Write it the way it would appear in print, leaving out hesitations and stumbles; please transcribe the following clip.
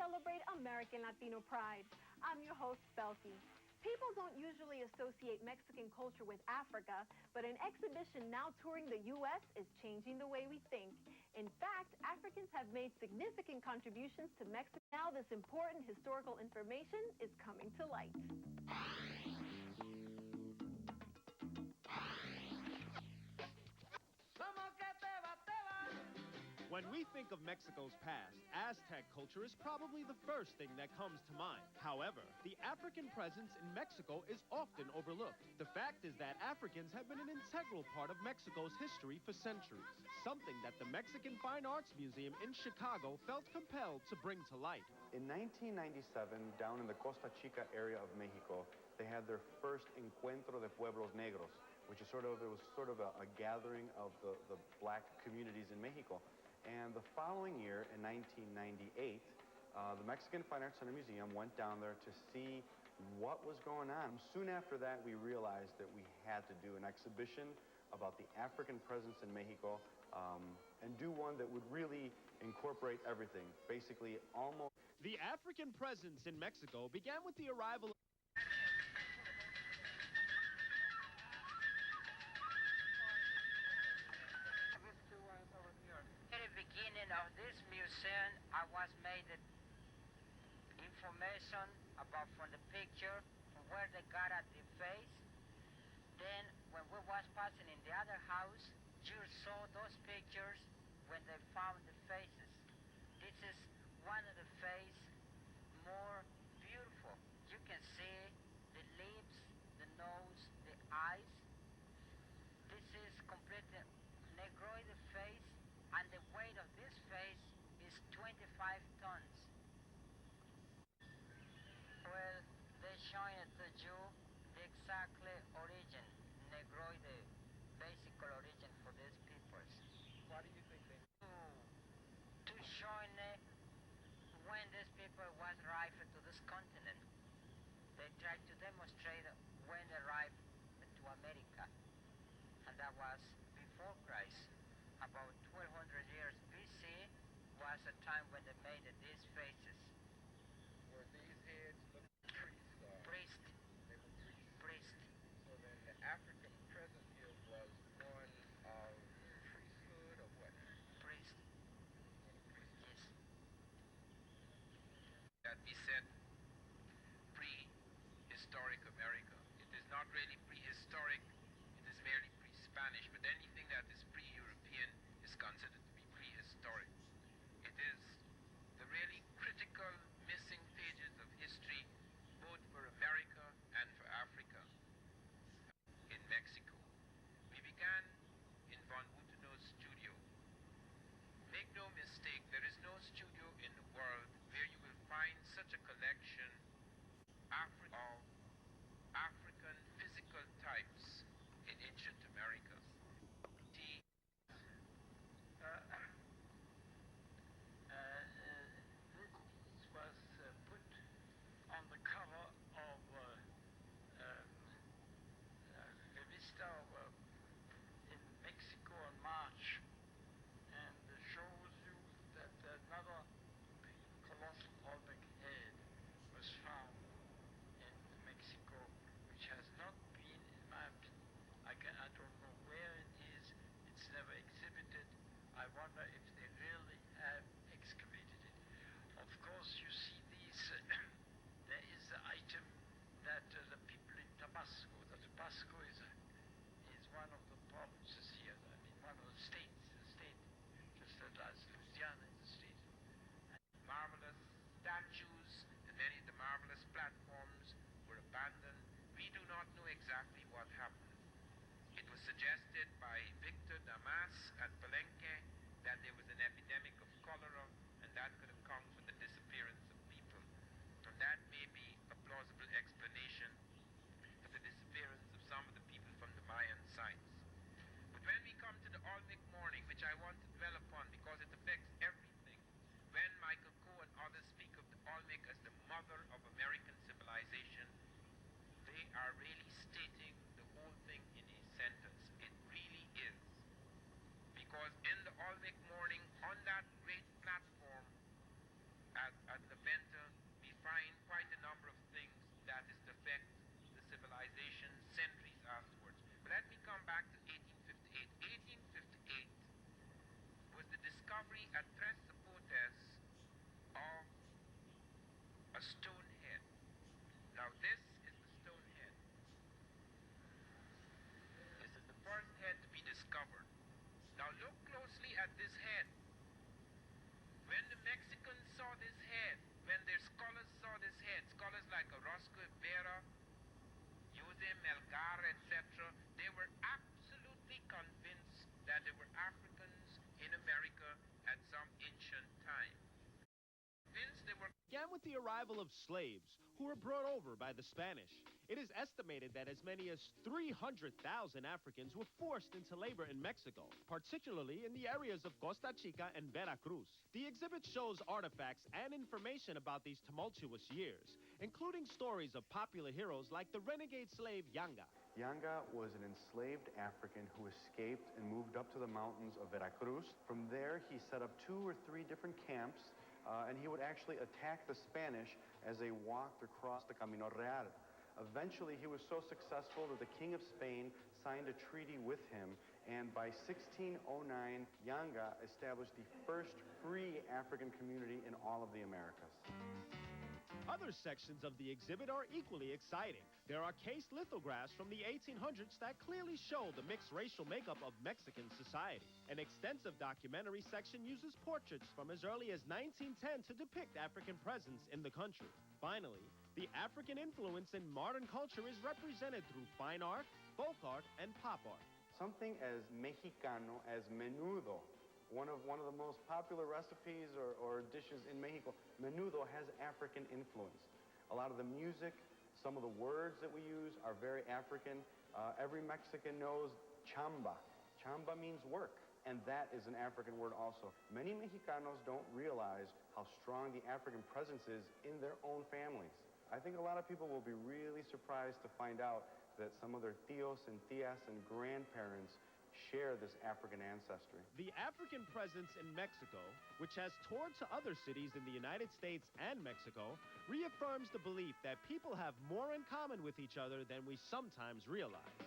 celebrate American Latino pride. I'm your host, Belky. People don't usually associate Mexican culture with Africa, but an exhibition now touring the U.S. is changing the way we think. In fact, Africans have made significant contributions to Mexico. Now this important historical information is coming to light. When we think of Mexico's past, Aztec culture is probably the first thing that comes to mind. However, the African presence in Mexico is often overlooked. The fact is that Africans have been an integral part of Mexico's history for centuries, something that the Mexican Fine Arts Museum in Chicago felt compelled to bring to light. In 1997, down in the Costa Chica area of Mexico, they had their first Encuentro de Pueblos Negros, which is it was sort of a gathering of the black communities in Mexico. And the following year, in 1998, the Mexican Fine Arts Center Museum went down there to see what was going on. Soon after that, we realized that we had to do an exhibition about the African presence in Mexico, and do one that would really incorporate everything, basically almost. The African presence in Mexico began with the arrival of of this museum, I was made information about from the picture, from where they got at the face. Then when we was passing in the other house, you saw those pictures when they found the faces. This is one of the face more beautiful. You can see the lips, the nose, the eyes. This is completely negroid face. And the weight of this face is 25 tons. Well, they're showing it to you the exactly origin, Negroid, the basic origin for these peoples. Why do you think they... To showing when these people was arrived to this continent. They tried to demonstrate when they arrived to America. And that was before Christ. About 1200 years BC was a time when they made these faces. Were these heads the priests? Priest. They were priests? Priest. So then the African present here was one of priesthood or what? Priest. Yes. That we said prehistoric America. It is not really prehistoric, it is merely Spanish, but anything that is pre-European is considered to be prehistoric. It is the really critical missing pages of history, both for America and for Africa. In Mexico, we began in Von Butenau's studio. Make no mistake, there is no studio in the world where you will find such a collection of African physical types in ancient America. This was put on the cover of Revista in Mexico in March, and shows you that another colossal Olmec head was found in Mexico, which has not been, in my opinion, I don't know where it is. It's never exhibited. I wonder if they really have excavated it. Of course, you see these. There is the item that the people in Tabasco. Tabasco is one of the provinces here. I mean, one of the states. The state, just as Louisiana is a state. Marvelous statues and many of the marvelous platforms were abandoned. We do not know exactly what happened. It was suggested by Victor Damas at Palenque that there was an epidemic of cholera, and that could account for the disappearance of people. And that may be a plausible explanation for the disappearance of some of the people from the Mayan sites. But when we come to the Olmec morning, which I want to dwell upon because it affects everything, when Michael Coe and others speak of the Olmec as the mother of American civilization, they are really stating the whole thing in a sentence. It really is. Because in the Olmec morning, on that great platform at an event a tres zapotes of a stone head. Now this is the stone head. This is the first head to be discovered. Now look closely at this head. When the Mexicans saw this head, when their scholars saw this head, scholars like Orozco Vera, Jose Melgar, etc., they were absolutely convinced that there were Africans in America at some ancient time. Convinced they were Began with the arrival of slaves who were brought over by the Spanish. It is estimated that as many as 300,000 Africans were forced into labor in Mexico, particularly in the areas of Costa Chica and Veracruz. The exhibit shows artifacts and information about these tumultuous years, including stories of popular heroes like the renegade slave Yanga. Yanga was an enslaved African who escaped and moved up to the mountains of Veracruz. From there, he set up 2 or 3 different camps, and he would actually attack the Spanish as they walked across the Camino Real. Eventually, he was so successful that the King of Spain signed a treaty with him, and by 1609, Yanga established the first free African community in all of the Americas. Other sections of the exhibit are equally exciting. There are case lithographs from the 1800s that clearly show the mixed racial makeup of Mexican society. An extensive documentary section uses portraits from as early as 1910 to depict African presence in the country. Finally, the African influence in modern culture is represented through fine art, folk art, and pop art. Something as Mexicano as menudo, one of the most popular recipes or dishes in Mexico, menudo has African influence. A lot of the music, some of the words that we use are very African. Every Mexican knows chamba. Chamba means work, and that is an African word also. Many Mexicanos don't realize how strong the African presence is in their own families. I think a lot of people will be really surprised to find out that some of their tios and tias and grandparents share this African ancestry. The African presence in Mexico, which has toured to other cities in the United States and Mexico, reaffirms the belief that people have more in common with each other than we sometimes realize.